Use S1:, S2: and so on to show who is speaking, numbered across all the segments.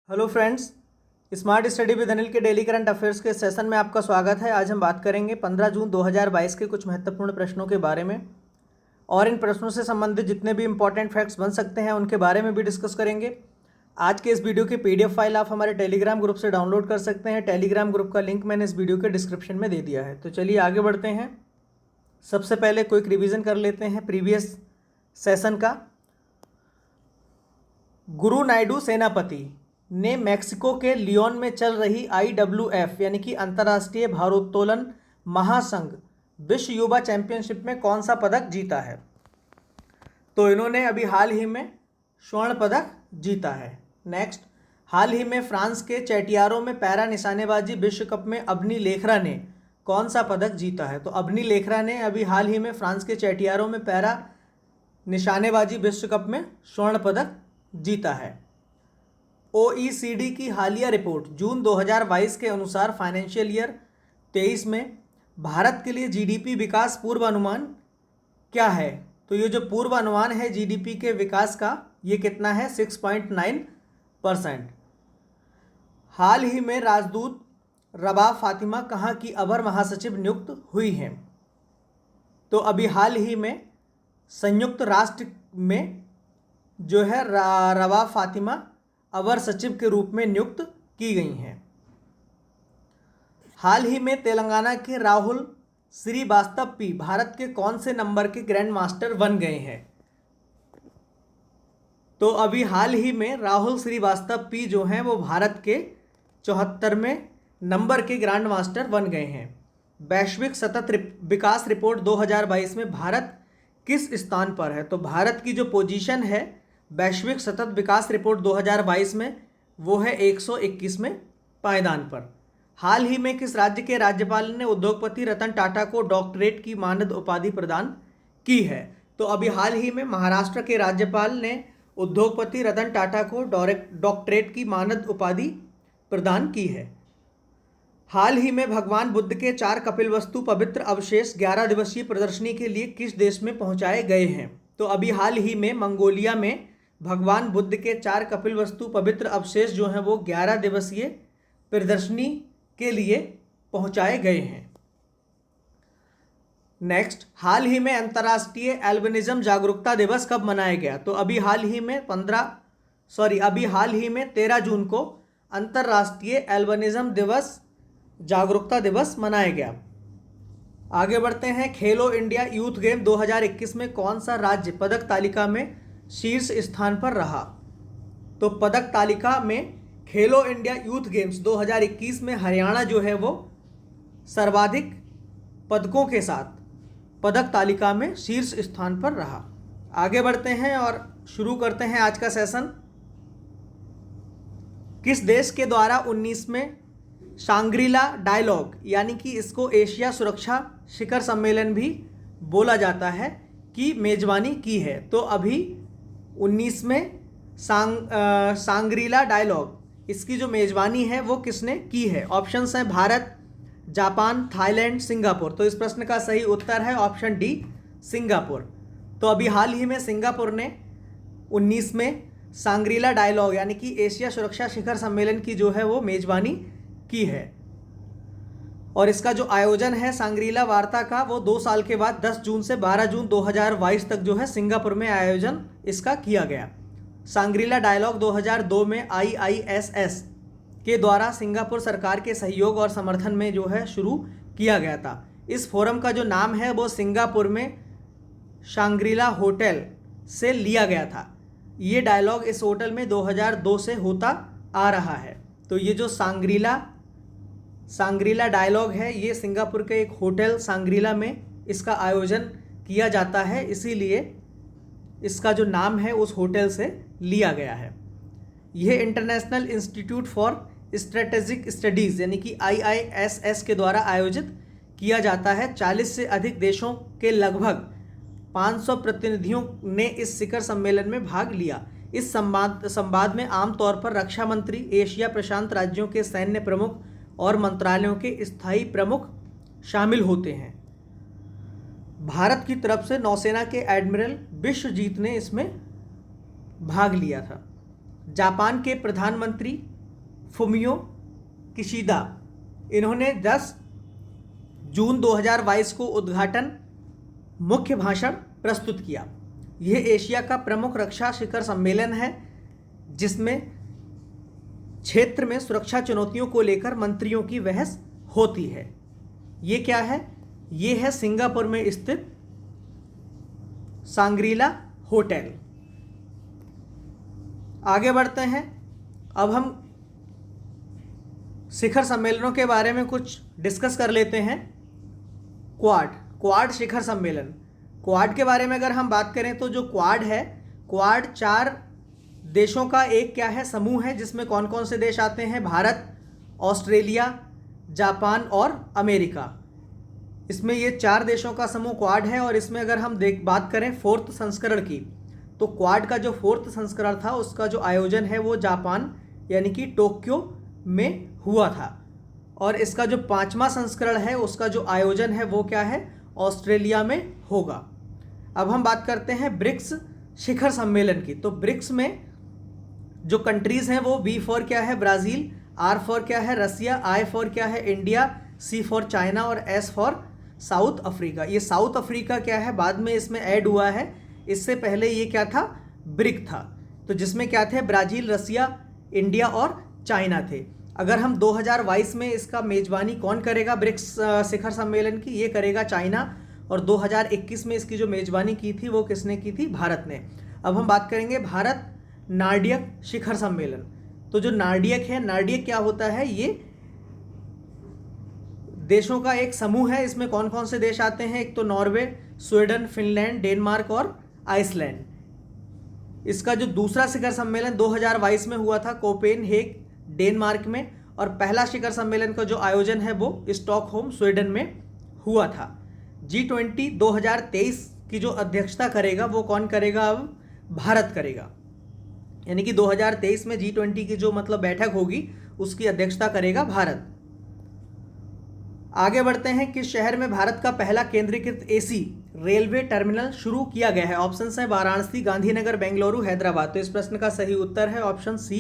S1: Hello friends, smart study with Anil के daily current affairs के session में आपका स्वागत है। आज हम बात करेंगे 15 जून 2022 के कुछ महत्वपूर्ण प्रश्नों के बारे में और इन प्रश्नों से संबंधित जितने भी इंपॉर्टेंट फैक्ट्स बन सकते हैं उनके बारे में भी डिस्कस करेंगे। आज के इस वीडियो की पीडीएफ फाइल आप हमारे टेलीग्राम ग्रुप से डाउनलोड कर सकते हैं। टेलीग्राम ग्रुप का लिंक मैंने इस वीडियो के डिस्क्रिप्शन में दे दिया है। तो चलिए आगे बढ़ते हैं। सबसे पहले क्विक रिवीजन कर लेते हैं प्रीवियस सेशन का। गुरु नायडू सेनापति ने मैक्सिको के लियोन में चल रही IWF यानी कि अंतर्राष्ट्रीय भारोत्तोलन महासंघ विश्व युवा चैंपियनशिप में कौन सा पदक जीता है? तो इन्होंने अभी हाल ही में स्वर्ण पदक जीता है। नेक्स्ट, हाल ही में फ्रांस के चैटियारों में पैरा निशानेबाजी विश्व कप में अबनी लेखरा ने कौन सा पदक जीता है? तो अबनी लेखरा ने अभी हाल ही में फ्रांस के चैटियारों में पैरा निशानेबाजी विश्व कप में स्वर्ण पदक जीता है। OECD की हालिया रिपोर्ट जून 2022 के अनुसार फाइनेंशियल ईयर 23 में भारत के लिए GDP विकास पूर्वानुमान क्या है? तो ये जो पूर्वानुमान है GDP के विकास का, ये कितना है? 6.9%। हाल ही में राजदूत रबा फातिमा कहाँ की अवर महासचिव नियुक्त हुई हैं? तो अभी हाल ही में संयुक्त राष्ट्र में जो है रबा फातिमा अवर सचिव के रूप में नियुक्त की गई हैं। हाल ही में तेलंगाना के राहुल श्रीवास्तव पी भारत के कौन से नंबर के ग्रैंड मास्टर बन गए हैं? तो अभी हाल ही में राहुल श्रीवास्तव पी जो हैं वो भारत के 74वें नंबर के ग्रैंड मास्टर बन गए हैं। वैश्विक सतत विकास रिपोर्ट 2022 में भारत किस स्थान पर है? तो भारत की जो पोजीशन है वैश्विक सतत विकास रिपोर्ट 2022 में वो है 121वें पायदान पर। हाल ही में किस राज्य के राज्यपाल ने उद्योगपति रतन टाटा को डॉक्टरेट की मानद उपाधि प्रदान की है? तो अभी हाल ही में महाराष्ट्र के राज्यपाल ने उद्योगपति रतन टाटा को डॉक्टरेट की मानद उपाधि प्रदान की है। हाल ही में भगवान बुद्ध के 4 कपिलवस्तु पवित्र अवशेष 11 दिवसीय प्रदर्शनी के लिए किस देश में पहुंचाए गए हैं? तो अभी हाल ही में मंगोलिया में भगवान बुद्ध के 4 कपिलवस्तु पवित्र अवशेष जो हैं वो 11 दिवसीय प्रदर्शनी के लिए पहुंचाए गए हैं। नेक्स्ट, हाल ही में अंतर्राष्ट्रीय एल्बिनिज्म जागरूकता दिवस कब मनाया गया? तो अभी हाल ही में 13 जून को अंतर्राष्ट्रीय एल्बिनिज्म दिवस जागरूकता दिवस मनाया गया। आगे बढ़ते हैं। खेलो इंडिया यूथ गेम 2021 में कौन सा राज्य पदक तालिका में शीर्ष स्थान पर रहा? तो पदक तालिका में खेलो इंडिया यूथ गेम्स 2021 में हरियाणा जो है वो सर्वाधिक पदकों के साथ पदक तालिका में शीर्ष स्थान पर रहा। आगे बढ़ते हैं और शुरू करते हैं आज का सेशन। किस देश के द्वारा 19वें सांग्रीला डायलॉग यानी कि इसको एशिया सुरक्षा शिखर सम्मेलन भी बोला जाता है की मेजबानी की है? तो अभी 19वें सांग्रीला डायलॉग इसकी जो मेजबानी है वो किसने की है? ऑप्शंस हैं भारत, जापान, थाईलैंड, सिंगापुर। तो इस प्रश्न का सही उत्तर है ऑप्शन डी, सिंगापुर। तो अभी हाल ही में सिंगापुर ने 19वें सांग्रीला डायलॉग यानी कि एशिया सुरक्षा शिखर सम्मेलन की जो है वो मेजबानी की है। और इसका जो आयोजन है सांग्रीला वार्ता का वो 2 साल के बाद 10 जून से 12 जून 2022 तक जो है सिंगापुर में आयोजन इसका किया गया। सांग्रीला डायलॉग 2002 में IISS के द्वारा सिंगापुर सरकार के सहयोग और समर्थन में जो है शुरू किया गया था। इस फोरम का जो नाम है वो सिंगापुर में सांग्रीला होटल से लिया गया था। ये डायलॉग इस होटल में 2002 से होता आ रहा है। तो ये जो सांग्रीला डायलॉग है ये सिंगापुर के एक होटल सांग्रीला में इसका आयोजन किया जाता है, इसीलिए इसका जो नाम है उस होटल से लिया गया है। यह international institute for strategic studies यानी कि IISS के द्वारा आयोजित किया जाता है। 40 से अधिक देशों के लगभग 500 प्रतिनिधियों ने इस शिखर सम्मेलन में भाग लिया। इस संवाद में आमतौर पर रक्षा मंत्री, एशिया प्रशांत राज्यों के सैन्य प्रमुख और मंत्रालयों के स्थायी प्रमुख शामिल होते हैं। भारत की तरफ से नौसेना के एडमिरल विश्वजीत ने इसमें भाग लिया था। जापान के प्रधानमंत्री फुमियो किशिदा, इन्होंने 10 जून 2022 को उद्घाटन मुख्य भाषण प्रस्तुत किया। यह एशिया का प्रमुख रक्षा शिखर सम्मेलन है जिसमें क्षेत्र में सुरक्षा चुनौतियों को लेकर मंत्रियों की बहस होती है। ये क्या है? ये है सिंगापुर में स्थित सांग्रीला होटल। आगे बढ़ते हैं। अब हम शिखर सम्मेलनों के बारे में कुछ डिस्कस कर लेते हैं। क्वाड शिखर सम्मेलन। क्वाड के बारे में अगर हम बात करें तो जो क्वाड है, क्वाड 4 देशों का एक क्या है, समूह है, जिसमें कौन कौन से देश आते हैं? भारत, ऑस्ट्रेलिया, जापान और अमेरिका। इसमें ये 4 देशों का समूह क्वाड है। और इसमें अगर हम बात करें 4th संस्करण की, तो क्वाड का जो 4th संस्करण था उसका जो आयोजन है वो जापान यानी कि टोक्यो में हुआ था। और इसका जो 5वां संस्करण है उसका जो आयोजन है वो क्या है? ऑस्ट्रेलिया में होगा। अब हम बात करते हैं ब्रिक्स शिखर सम्मेलन की। तो ब्रिक्स में जो कंट्रीज़ हैं वो B फॉर क्या है? ब्राज़ील, R फॉर क्या है? रसिया, I फॉर क्या है? इंडिया, C फॉर चाइना और S फॉर साउथ अफ्रीका। ये साउथ अफ्रीका क्या है? बाद में इसमें ऐड हुआ है। इससे पहले ये क्या था? ब्रिक था। तो जिसमें क्या थे? ब्राज़ील, रसिया, इंडिया और चाइना थे। अगर हम 2022 में इसका मेज़बानी कौन करेगा ब्रिक्स शिखर सम्मेलन की? ये करेगा चाइना। और 2021 में इसकी जो मेज़बानी की थी वो किसने की थी? भारत ने। अब हम बात करेंगे भारत नार्डियक शिखर सम्मेलन। तो जो नार्डियक है, नार्डियक क्या होता है? ये देशों का एक समूह है। इसमें कौन कौन से देश आते हैं? एक तो नॉर्वे, स्वीडन, फिनलैंड, डेनमार्क और आइसलैंड। इसका जो दूसरा शिखर सम्मेलन 2022 में हुआ था कोपेनहेग, डेनमार्क में। और पहला शिखर सम्मेलन का जो आयोजन है वो स्टॉकहोम, स्वीडन में हुआ था। G20 2023 की जो अध्यक्षता करेगा वो कौन करेगा? अब भारत करेगा। यानी कि 2023 में G20 की जो बैठक होगी उसकी अध्यक्षता करेगा भारत। आगे बढ़ते हैं। किस शहर में भारत का पहला केंद्रीकृत AC रेलवे टर्मिनल शुरू किया गया है? ऑप्शन है वाराणसी, गांधीनगर, बेंगलुरु, हैदराबाद। तो इस प्रश्न का सही उत्तर है ऑप्शन C,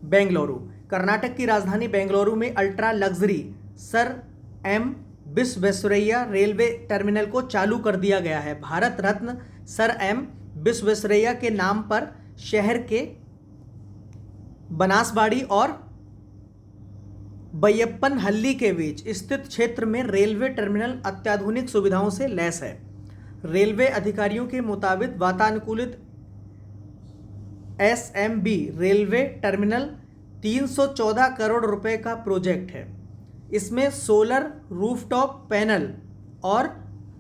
S1: बेंगलुरु। कर्नाटक की राजधानी बेंगलुरु में ultra luxury sir M Visvesvaraya railway terminal को चालू कर दिया गया है। भारत रत्न सर एम विश्वेश्वरैया के नाम पर शहर के बनासबाड़ी और बैयप्पनहल्ली के बीच स्थित क्षेत्र में रेलवे टर्मिनल अत्याधुनिक सुविधाओं से लैस है। रेलवे अधिकारियों के मुताबिक वातानुकूलित SMB रेलवे टर्मिनल 314 करोड़ रुपए का प्रोजेक्ट है। इसमें सोलर रूफटॉप पैनल और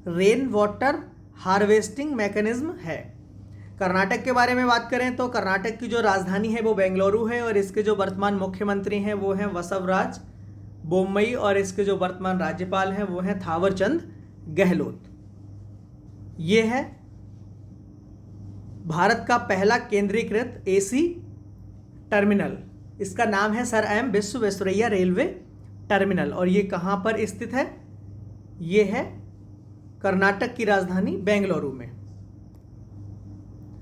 S1: रेन वाटर हार्वेस्टिंग मैकेनिज्म है। कर्नाटक के बारे में बात करें तो कर्नाटक की जो राजधानी है वो बेंगलुरु है। और इसके जो वर्तमान मुख्यमंत्री हैं वो हैं बसवराज बोम्मई। और इसके जो वर्तमान राज्यपाल हैं वो हैं थावरचंद गहलोत। ये है भारत का पहला केंद्रीकृत AC टर्मिनल। इसका नाम है sir M Visvesvaraya railway terminal. और ये कहाँ पर स्थित है? ये है कर्नाटक की राजधानी बेंगलुरु में।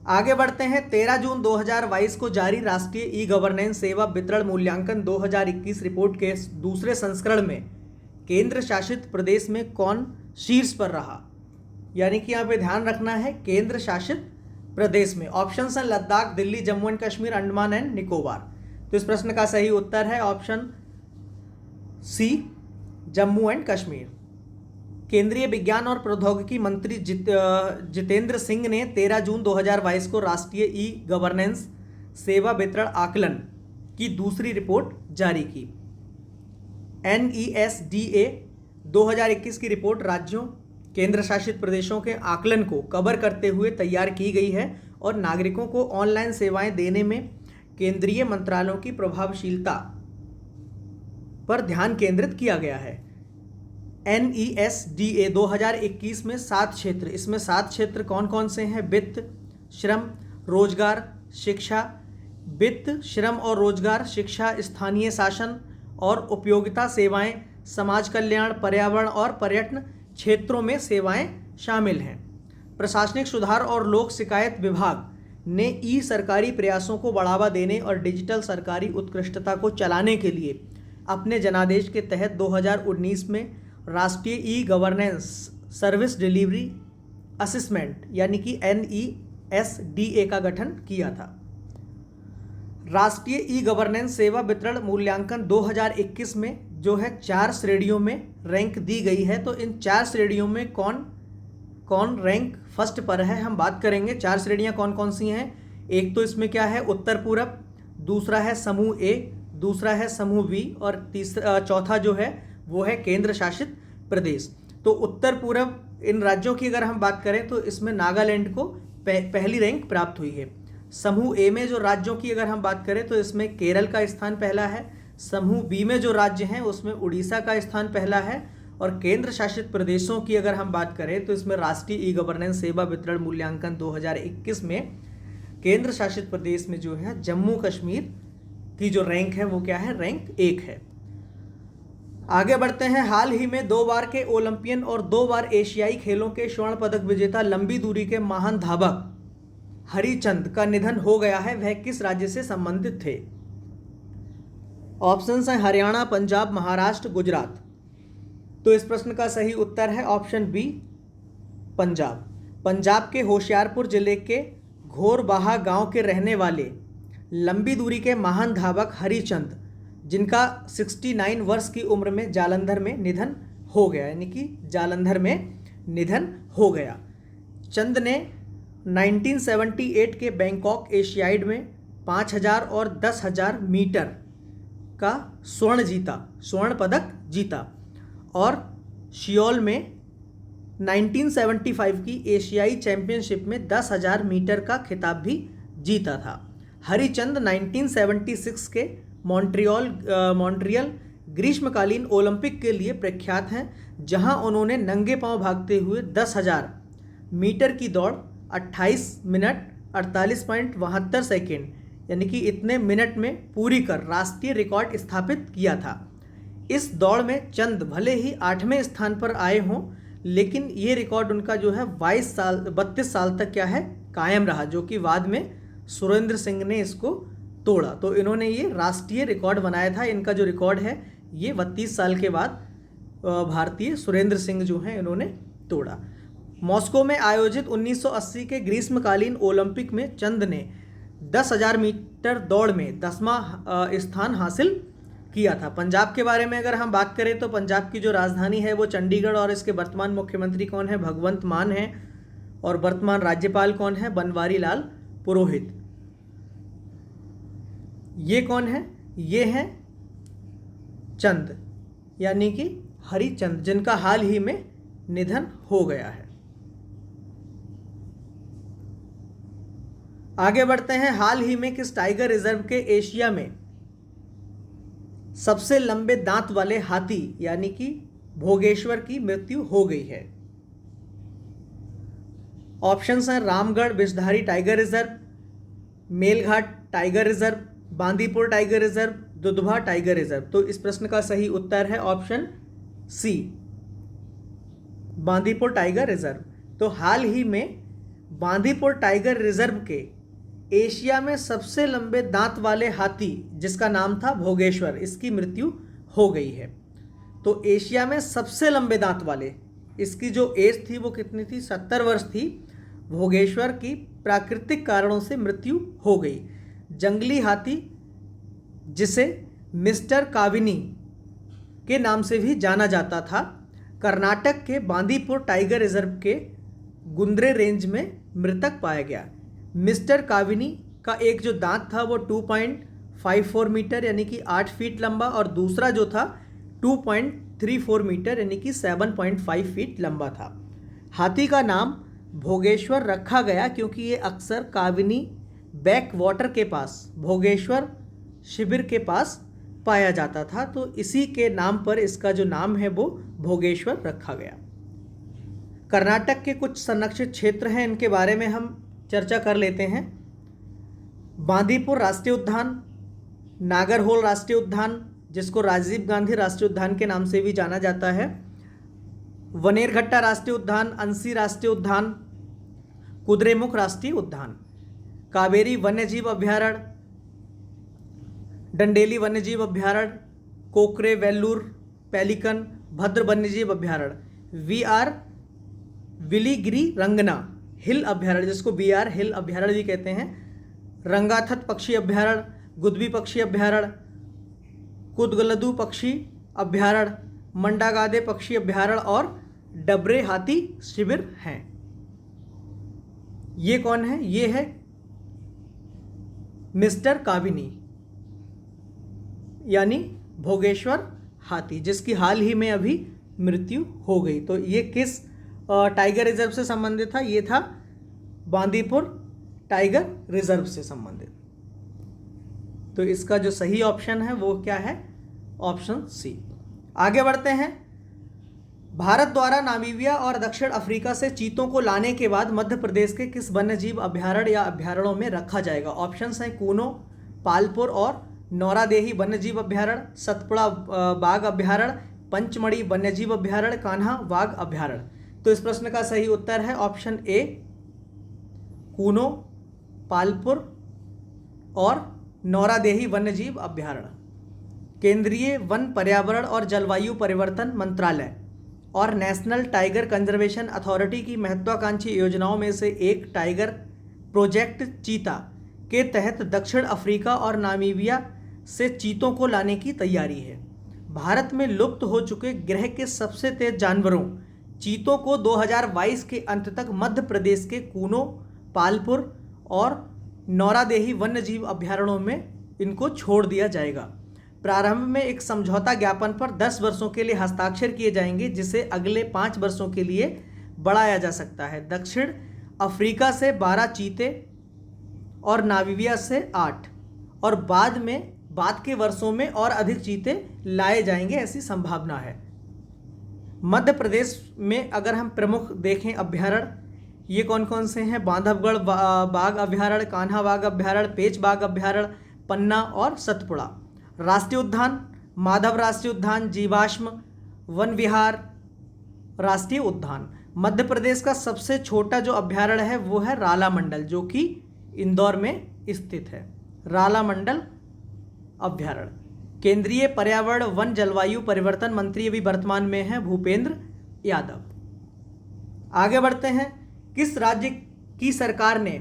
S1: आगे बढ़ते हैं। 13 जून 2022 को जारी राष्ट्रीय ई-गवर्नेंस सेवा वितरण मूल्यांकन 2021 रिपोर्ट के दूसरे संस्करण में केंद्र शासित प्रदेश में कौन शीर्ष पर रहा? यानी कि यहाँ पे ध्यान रखना है केंद्र शासित प्रदेश में। ऑप्शन है लद्दाख, दिल्ली, जम्मू एंड कश्मीर, अंडमान एंड निकोबार। तो इस प्रश्न का सही उत्तर है option C, Jammu and Kashmir. केंद्रीय विज्ञान और प्रौद्योगिकी मंत्री जितेंद्र सिंह ने 13 जून 2022 को राष्ट्रीय ई-गवर्नेंस सेवा वितरण आकलन की दूसरी रिपोर्ट जारी की। NESDA 2021 की रिपोर्ट राज्यों, केंद्र शासित प्रदेशों के आकलन को कवर करते हुए तैयार की गई है और नागरिकों को ऑनलाइन सेवाएं देने में केंद्रीय मंत्रालयों की प्रभावशीलता पर ध्यान केंद्रित किया गया है। NESDA 2021 में 7 क्षेत्र, इसमें 7 क्षेत्र कौन कौन से हैं? वित्त, श्रम, रोजगार, शिक्षा, वित्त, श्रम और रोजगार, शिक्षा, स्थानीय शासन और उपयोगिता सेवाएं, समाज कल्याण, पर्यावरण और पर्यटन क्षेत्रों में सेवाएं शामिल हैं। प्रशासनिक सुधार और लोक शिकायत विभाग ने ई सरकारी प्रयासों को बढ़ावा देने और डिजिटल सरकारी उत्कृष्टता को चलाने के लिए अपने जनादेश के तहत 2019 में राष्ट्रीय e governance service delivery assessment यानी कि NESDA का गठन किया था। राष्ट्रीय ई गवर्नेंस सेवा वितरण मूल्यांकन 2021 में जो है 4 श्रेणियों में रैंक दी गई है। तो इन 4 श्रेणियों में कौन कौन रैंक फर्स्ट पर है हम बात करेंगे। 4 श्रेणियां कौन कौन सी हैं। एक तो इसमें क्या है उत्तर पूरब, दूसरा है समूह ए, दूसरा है समूह बी और चौथा जो है वो है केंद्र शासित प्रदेश। तो उत्तर पूरब इन राज्यों की अगर हम बात करें तो इसमें नागालैंड को पहली रैंक प्राप्त हुई है। समूह ए में जो राज्यों की अगर हम बात करें तो इसमें केरल का स्थान पहला है। समूह बी में जो राज्य हैं उसमें उड़ीसा का स्थान पहला है और केंद्र शासित प्रदेशों की अगर हम बात करें तो इसमें राष्ट्रीय ई गवर्नेंस सेवा वितरण मूल्यांकन 2021 में केंद्र शासित प्रदेश में जो है जम्मू कश्मीर की जो रैंक है वो क्या है, रैंक 1 है। आगे बढ़ते हैं। हाल ही में 2 बार के ओलंपियन और 2 बार एशियाई खेलों के स्वर्ण पदक विजेता लंबी दूरी के महान धावक हरिचंद का निधन हो गया है। वह किस राज्य से संबंधित थे। ऑप्शंस हैं हरियाणा, पंजाब, महाराष्ट्र, गुजरात। तो इस प्रश्न का सही उत्तर है ऑप्शन बी पंजाब। पंजाब के होशियारपुर जिले के घोरबाहा गांव के रहने वाले लंबी दूरी के महान धावक हरिचंद जिनका 69 वर्ष की उम्र में जालंधर में निधन हो गया, यानी कि जालंधर में निधन हो गया। चंद ने 1978 के बैंकॉक एशियाड में 5000 और 10,000 मीटर का स्वर्ण पदक जीता और सियोल में 1975 की एशियाई चैंपियनशिप में 10,000 मीटर का खिताब भी जीता था। हरिचंद 1976 के मॉन्ट्रियल ग्रीष्मकालीन ओलंपिक के लिए प्रख्यात हैं, जहां उन्होंने नंगे पांव भागते हुए 10,000 मीटर की दौड़ 28 मिनट 48.72 सेकेंड यानी कि इतने मिनट में पूरी कर राष्ट्रीय रिकॉर्ड स्थापित किया था। इस दौड़ में चंद भले ही 8वें स्थान पर आए हों, लेकिन ये रिकॉर्ड उनका जो है 32 साल तक क्या है, कायम रहा, जो कि बाद में सुरेंद्र सिंह ने इसको तोड़ा। तो इन्होंने ये राष्ट्रीय रिकॉर्ड बनाया था। इनका जो रिकॉर्ड है ये 32 साल के बाद भारतीय सुरेंद्र सिंह जो हैं इन्होंने तोड़ा। मॉस्को में आयोजित 1980 के ग्रीष्मकालीन ओलंपिक में चंद ने 10,000 मीटर दौड़ में 10वां स्थान हासिल किया था। पंजाब के बारे में अगर हम बात करें तो पंजाब की जो राजधानी है वो चंडीगढ़ और इसके वर्तमान मुख्यमंत्री कौन है, भगवंत मान है और वर्तमान राज्यपाल कौन है, बनवारी लाल पुरोहित। ये कौन है, ये हैं चंद यानी कि हरिचंद जिनका हाल ही में निधन हो गया है। आगे बढ़ते हैं। हाल ही में किस टाइगर रिजर्व के एशिया में सबसे लंबे दांत वाले हाथी यानी कि भोगेश्वर की मृत्यु हो गई है। ऑप्शंस हैं Ramgarh Vishdhari tiger reserve, Melghat tiger reserve, Bandipur tiger reserve, Dudhwa tiger reserve. तो इस प्रश्न का सही उत्तर है option C Bandipur tiger reserve. तो हाल ही में बांदीपुर टाइगर रिजर्व के एशिया में सबसे लंबे दांत वाले हाथी जिसका नाम था भोगेश्वर, इसकी मृत्यु हो गई है। तो एशिया में सबसे लंबे दांत वाले, इसकी जो एज थी वो कितनी थी, 70 वर्ष थी। भोगेश्वर की प्राकृतिक कारणों से मृत्यु हो गई। जंगली हाथी जिसे मिस्टर काविनी के नाम से भी जाना जाता था, कर्नाटक के बांदीपुर टाइगर रिजर्व के गुंद्रे रेंज में मृतक पाया गया। मिस्टर काविनी का एक जो दांत था वो 2.54 मीटर यानी कि 8 फीट लंबा और दूसरा जो था 2.34 मीटर यानी कि 7.5 फीट लंबा था। हाथी का नाम भोगेश्वर रखा गया क्योंकि ये अक्सर काविनी बैक वाटर के पास भोगेश्वर शिविर के पास पाया जाता था, तो इसी के नाम पर इसका जो नाम है वो भोगेश्वर रखा गया। कर्नाटक के कुछ संरक्षित क्षेत्र हैं, इनके बारे में हम चर्चा कर लेते हैं। बांदीपुर राष्ट्रीय उद्यान, नागरहोल राष्ट्रीय उद्यान जिसको राजीव गांधी राष्ट्रीय उद्यान के नाम से भी जाना जाता है, वनेरघट्टा राष्ट्रीय उद्यान, अंसी राष्ट्रीय उद्यान, कुद्रेमुख राष्ट्रीय उद्यान। कावेरी वन्यजीव अभ्यारण्य, डंडेली वन्यजीव अभ्यारण्य, कोकरे, वेल्लूर, पेलिकन, भद्र वन्यजीव अभ्यारण्य, वीआर विलीगिरी रंगना हिल अभ्यारण्य, जिसको वीआर हिल अभ्यारण्य भी कहते हैं, रंगाथत पक्षी अभ्यारण्य, गुदबी पक्षी अभ्यारण्य, कुदगलदू पक्षी अभ्यारण्य, मंडागादे पक्षी अभ्यारण्य और डबरे हाथी शिविर हैं। ये कौन है? ये है मिस्टर काबिनी यानी भोगेश्वर हाथी, जिसकी हाल ही में अभी मृत्यु हो गई। तो ये किस टाइगर रिजर्व से संबंधित था? ये था बांदीपुर टाइगर रिजर्व से संबंधित। तो इसका जो सही ऑप्शन है वो क्या है? Option C. आगे बढ़ते हैं। भारत द्वारा नामीबिया और दक्षिण अफ्रीका से चीतों को लाने के बाद मध्य प्रदेश के किस वन्यजीव अभ्यारण्य या अभ्यारण्यों में रखा जाएगा? ऑप्शंस हैं कूनो, पालपुर और नौरादेही वन्यजीव अभ्यारण्य, सतपुड़ा बाघ अभ्यारण्य, पंचमढ़ी वन्यजीव अभ्यारण्य, कान्हा बाघ अभ्यारण्य। तो इस प्रश्न का सही उत्तर है ऑप्शन ए, कूनो, पालपुर और नौरादेही वन्यजीव अभ्यारण्य। केंद्रीय वन, पर्यावरण और जलवायु परिवर्तन मंत्रालय और नेशनल टाइगर कंजर्वेशन अथॉरिटी की महत्वाकांक्षी योजनाओं में से एक टाइगर प्रोजेक्ट चीता के तहत दक्षिण अफ्रीका और नामीबिया से चीतों को लाने की तैयारी है। भारत में लुप्त हो चुके ग्रह के सबसे तेज जानवरों चीतों को 2022 के अंत तक मध्य प्रदेश के कूनो, पालपुर और नौरादेही वन्यजीव अभ्यारण्यों में इनको छोड़ दिया जाएगा। प्रारंभ में एक समझौता ज्ञापन पर 10 वर्षों के लिए हस्ताक्षर किए जाएंगे, जिसे अगले 5 वर्षों के लिए बढ़ाया जा सकता है। दक्षिण अफ्रीका से 12 चीते और नामीबिया से 8 और बाद के वर्षों में और अधिक चीते लाए जाएंगे, ऐसी संभावना है। मध्य प्रदेश में अगर हम प्रमुख देखें अभ्यारण्य, ये कौन कौन से हैं? बांधवगढ़ बाघ अभ्यारण्य, कान्हा बाघ अभ्यारण्य, पेंच बाघ अभ्यारण्य, पन्ना और सतपुड़ा। राष्ट्रीय उद्यान, माधव राष्ट्रीय उद्यान, जीवाश्म वन विहार राष्ट्रीय उद्यान। मध्य प्रदेश का सबसे छोटा जो अभ्यारण्य है वो है रालामंडल, जो कि इंदौर में स्थित है। रालामंडल अभ्यारण्य। केंद्रीय पर्यावरण, वन, जलवायु परिवर्तन मंत्री अभी वर्तमान में है भूपेंद्र यादव। आगे बढ़ते हैं। किस राज्य की सरकार ने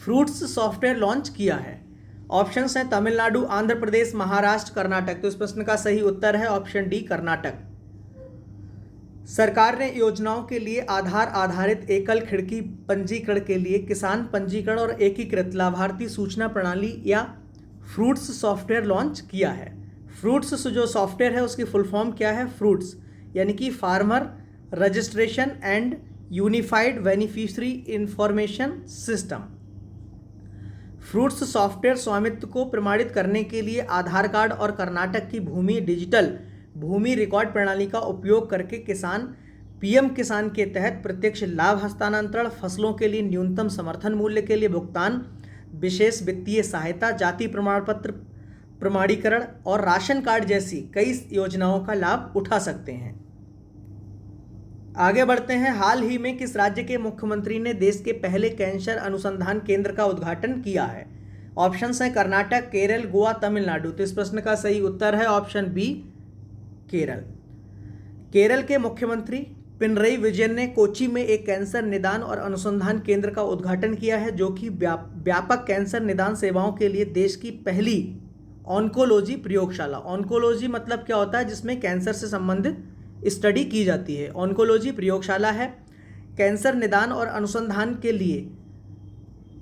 S1: फ्रूट्स सॉफ्टवेयर लॉन्च किया है? ऑप्शंस हैं तमिलनाडु, आंध्र प्रदेश, महाराष्ट्र, कर्नाटक। तो इस प्रश्न का सही उत्तर है ऑप्शन डी, कर्नाटक। सरकार ने योजनाओं के लिए आधार आधारित एकल खिड़की पंजीकरण के लिए किसान पंजीकरण और एकीकृत लाभार्थी सूचना प्रणाली या फ्रूट्स सॉफ्टवेयर लॉन्च किया है। फ्रूट्स जो सॉफ्टवेयर है उसकी फुल फॉर्म क्या है? फ्रूट्स यानी कि farmer registration and unified beneficiary information system. Fruits software स्वामित्व को प्रमाणित करने के लिए आधार कार्ड और कर्नाटक की भूमि डिजिटल भूमि रिकॉर्ड प्रणाली का उपयोग करके किसान पीएम किसान के तहत प्रत्यक्ष लाभ हस्तांतरण, फसलों के लिए न्यूनतम समर्थन मूल्य के लिए भुगतान, विशेष वित्तीय सहायता, जाति प्रमाण पत्र प्रमाणीकरण और राशन कार्ड जैसी कई योजनाओं का लाभ उठा सकते हैं। आगे बढ़ते हैं। हाल ही में किस राज्य के मुख्यमंत्री ने देश के पहले कैंसर अनुसंधान केंद्र का उद्घाटन किया है? ऑप्शंस हैं कर्नाटक, केरल, गोवा, तमिलनाडु। तो इस प्रश्न का सही उत्तर है ऑप्शन बी, केरल। केरल के मुख्यमंत्री पिनरई विजयन ने कोच्चि में एक कैंसर निदान और अनुसंधान केंद्र का उद्घाटन किया है, जो कि व्यापक कैंसर निदान सेवाओं के लिए देश की पहली ऑन्कोलॉजी प्रयोगशाला। ऑन्कोलॉजी मतलब क्या होता है? जिसमें कैंसर से संबंधित स्टडी की जाती है, ऑन्कोलॉजी प्रयोगशाला है। कैंसर निदान और अनुसंधान के लिए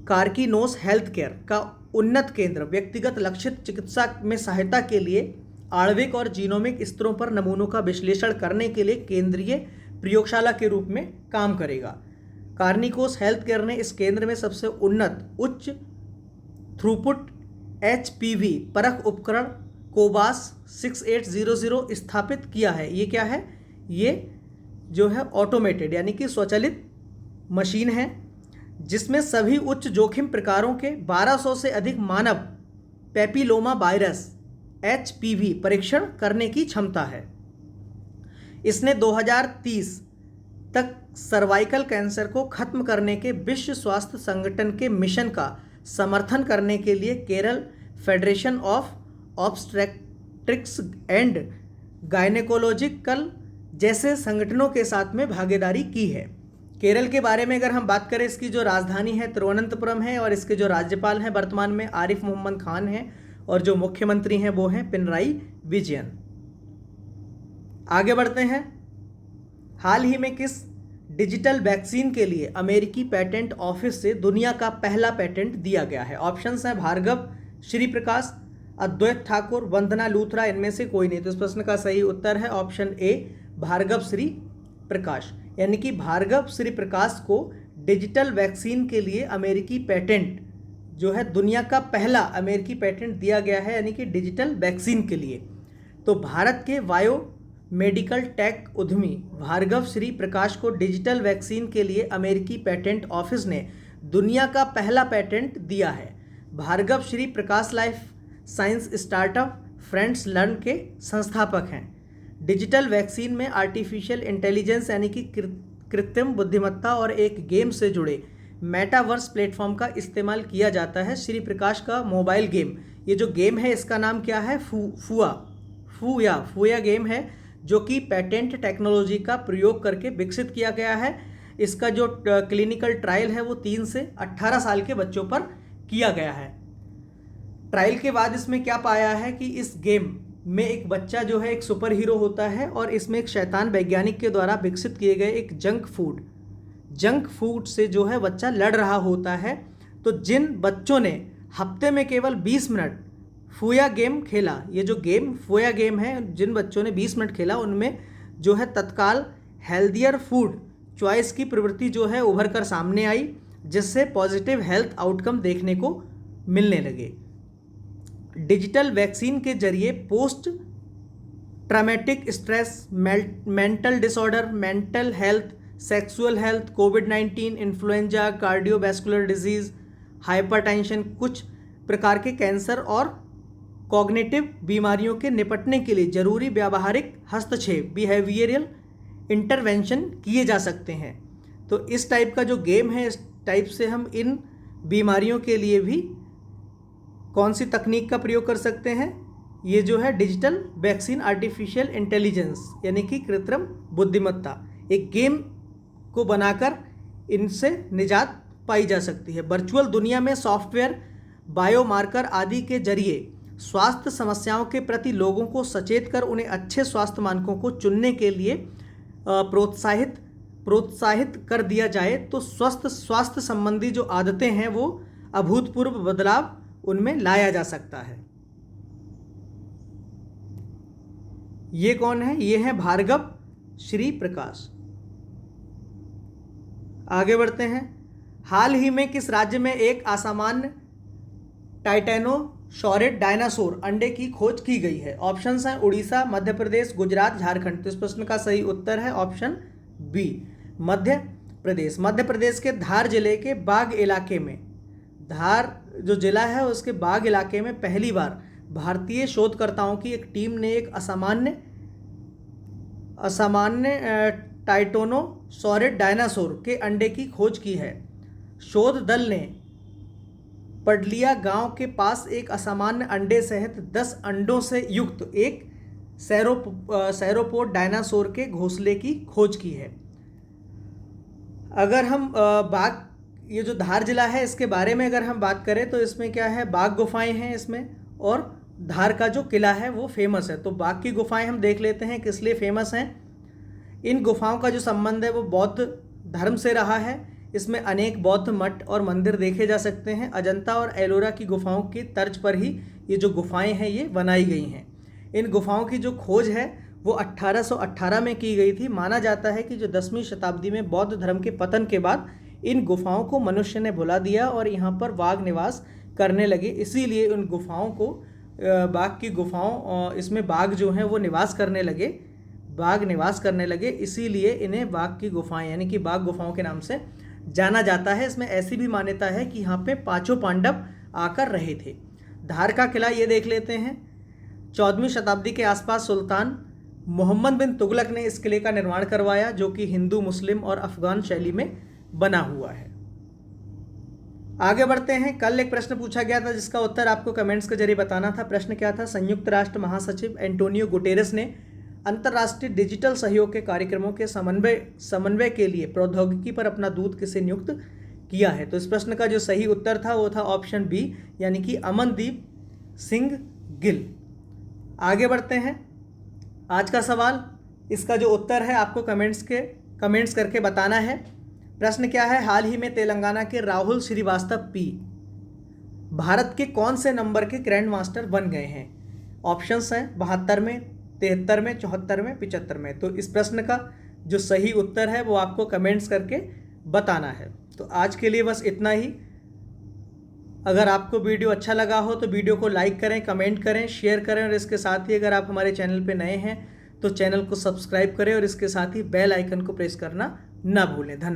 S1: कार्किनोस हेल्थ केयर का उन्नत केंद्र व्यक्तिगत लक्षित चिकित्सा में सहायता के लिए आणविक और जीनोमिक स्तरों पर नमूनों का विश्लेषण करने के लिए केंद्रीय प्रयोगशाला के रूप में काम करेगा। कार्निकोस हेल्थ केयर ने इस केंद्र में सबसे उन्नत उच्च थ्रूपुट HPV परख उपकरण कोबास 6800 स्थापित किया है। ये क्या है? ये जो है ऑटोमेटेड यानी कि स्वचालित मशीन है, जिसमें सभी उच्च जोखिम प्रकारों के 1200 से अधिक मानव पेपिलोमा वायरस HPV परीक्षण करने की क्षमता है। इसने 2030 तक सर्वाइकल कैंसर को खत्म करने के विश्व स्वास्थ्य संगठन के मिशन का समर्थन करने के लिए Kerala federation of obstetrics and gynaecological जैसे संगठनों के साथ में भागीदारी की है। केरल के बारे में अगर हम बात करें, इसकी जो राजधानी है तिरुवनंतपुरम है और इसके जो राज्यपाल हैं वर्तमान में आरिफ मोहम्मद खान हैं और जो मुख्यमंत्री हैं वो हैं पिनराई विजयन। आगे बढ़ते हैं। हाल ही में किस डिजिटल वैक्सीन के लिए अमेरिकी पेटेंट ऑफिस से दुनिया का पहला पेटेंट दिया गया है? ऑप्शंस हैं भार्गव श्री प्रकाश, अद्वैत ठाकुर, वंदना लूथरा, इनमें से कोई नहीं। तो इस प्रश्न का सही उत्तर है ऑप्शन ए भार्गव श्री प्रकाश, यानी कि भार्गव श्री प्रकाश को डिजिटल वैक्सीन के लिए अमेरिकी पेटेंट जो है दुनिया का पहला अमेरिकी पेटेंट दिया गया है, यानी कि डिजिटल वैक्सीन के लिए। तो भारत के बायो मेडिकल टेक उद्यमी भार्गव श्री प्रकाश को डिजिटल वैक्सीन के लिए अमेरिकी पेटेंट ऑफिस ने दुनिया का पहला पेटेंट दिया है। Bhargava Shri Prakash life science startup friends learn के संस्थापक हैं। डिजिटल वैक्सीन में आर्टिफिशियल इंटेलिजेंस यानी कि कृत्रिम बुद्धिमत्ता और एक गेम से जुड़े मेटावर्स प्लेटफॉर्म का इस्तेमाल किया जाता है। श्री प्रकाश का मोबाइल गेम, ये जो गेम है इसका नाम क्या है? फूया गेम है, जो कि पेटेंट टेक्नोलॉजी का प्रयोग करके विकसित किया गया है। इसका जो क्लिनिकल ट्रायल है वो 3 से 18 साल के बच्चों पर किया गया है। ट्रायल के बाद इसमें क्या पाया है कि इस गेम में एक बच्चा जो है एक सुपर हीरो होता है और इसमें एक शैतान वैज्ञानिक के द्वारा विकसित किए गए एक जंक फूड से जो है बच्चा लड़ रहा होता है। तो जिन बच्चों ने हफ्ते में केवल 20 मिनट फूया गेम खेला, ये जो गेम फूया गेम है, जिन बच्चों ने 20 मिनट खेला उनमें जो है तत्काल हेल्दियर फूड चॉइस की प्रवृत्ति जो है उभर कर सामने आई, जिससे पॉजिटिव हेल्थ आउटकम देखने को मिलने लगे। डिजिटल वैक्सीन के जरिए post traumatic stress, mental disorder, mental health, sexual health, कोविड-19, इन्फ्लुएंजा, कार्डियोवैस्कुलर डिजीज, हाइपरटेंशन, कुछ प्रकार के कैंसर और कॉग्निटिव बीमारियों के निपटने के लिए जरूरी व्यावहारिक हस्तक्षेप बिहेवियरल इंटरवेंशन किए जा सकते हैं। तो इस टाइप का जो गेम है, इस टाइप से हम इन बीमारियों के लिए भी कौन सी तकनीक का प्रयोग कर सकते हैं? ये जो है डिजिटल वैक्सीन आर्टिफिशियल इंटेलिजेंस यानी कि कृत्रिम बुद्धिमत्ता, एक गेम को बनाकर इनसे निजात पाई जा सकती है। वर्चुअल दुनिया में सॉफ्टवेयर, बायोमार्कर आदि के जरिए स्वास्थ्य समस्याओं के प्रति लोगों को सचेत कर उन्हें अच्छे स्वास्थ्य मानकों को चुनने के लिए प्रोत्साहित कर दिया जाए तो स्वस्थ स्वास्थ्य संबंधी जो आदतें हैं वो अभूतपूर्व बदलाव उनमें लाया जा सकता है। ये कौन है? ये है भार्गव श्री प्रकाश। आगे बढ़ते हैं। हाल ही में किस राज्य में एक असामान्य टाइटेनोसॉरिड डायनासोर अंडे की खोज की गई है? ऑप्शंस हैं उड़ीसा, मध्य प्रदेश, गुजरात, झारखंड। तो इस प्रश्न का सही उत्तर है ऑप्शन बी मध्य प्रदेश। मध्य प्रदेश के धार जिले के बाग इलाके में, धार जो जिला है उसके बाग इलाके में पहली बार भारतीय शोधकर्ताओं की एक टीम ने एक असामान्य टाइटेनोसॉरिड डायनासोर के अंडे की खोज की है। शोध दल ने पडलिया गांव के पास एक असामान्य अंडे सहित 10 अंडों से युक्त एक सैरोपोड डायनासोर के घोंसले की खोज की है। अगर हम बाग, ये जो धार जिला है इसके बारे में अगर हम बात करें तो इसमें क्या है, बाघ गुफाएं हैं इसमें, और धार का जो किला है वो फेमस है। तो बाघ की गुफाएं हम देख लेते हैं किस लिए फेमस हैं। इन गुफाओं का जो संबंध है वो बौद्ध धर्म से रहा है। इसमें अनेक बौद्ध मठ और मंदिर देखे जा सकते हैं। अजंता और एलोरा की गुफाओं की तर्ज पर ही ये जो गुफाएं हैं ये बनाई गई हैं। इन गुफाओं की जो खोज है वो 1818 में की गई थी। माना जाता है कि जो 10वीं शताब्दी में बौद्ध धर्म के पतन के बाद इन गुफाओं को मनुष्य ने भुला दिया और यहाँ पर बाघ निवास करने लगे, इसीलिए उन गुफाओं को बाघ की गुफाओं, इसमें बाघ जो हैं वो निवास करने लगे, इसीलिए इन्हें बाघ की गुफाएं यानी कि बाघ गुफाओं के नाम से जाना जाता है। इसमें ऐसी भी मान्यता है कि यहाँ पे 5 पांडव आकर रहे थे। धार का किला ये देख लेते हैं। 14वीं शताब्दी के आसपास सुल्तान मोहम्मद बिन तुगलक ने इस किले का निर्माण करवाया, जो कि हिंदू, मुस्लिम और अफगान शैली में बना हुआ है। आगे बढ़ते हैं। कल एक प्रश्न पूछा गया था जिसका उत्तर आपको कमेंट्स के जरिए बताना था। प्रश्न क्या था? संयुक्त राष्ट्र महासचिव एंटोनियो गुटेरेस ने अंतर्राष्ट्रीय डिजिटल सहयोग के कार्यक्रमों के समन्वय के लिए प्रौद्योगिकी पर अपना दूत किसे नियुक्त किया है? तो इस प्रश्न का जो सही उत्तर था वो था ऑप्शन बी, यानी कि अमनदीप सिंह गिल। आगे बढ़ते हैं। आज का सवाल, इसका जो उत्तर है आपको कमेंट्स करके बताना है। प्रश्न क्या है? हाल ही में तेलंगाना के राहुल श्रीवास्तव पी भारत के कौन से नंबर के ग्रैंड मास्टर बन गए हैं? ऑप्शंस हैं 72 में, 73 में, 74 में, 75 में। तो इस प्रश्न का जो सही उत्तर है वो आपको कमेंट्स करके बताना है। तो आज के लिए बस इतना ही। अगर आपको वीडियो अच्छा लगा हो तो वीडियो को लाइक करें, कमेंट करें, शेयर करें और इसके साथ ही अगर आप हमारे चैनल पे नए हैं तो चैनल को सब्सक्राइब करें और इसके साथ ही बेल आइकन को प्रेस करना ना भूलें। धन्यवाद।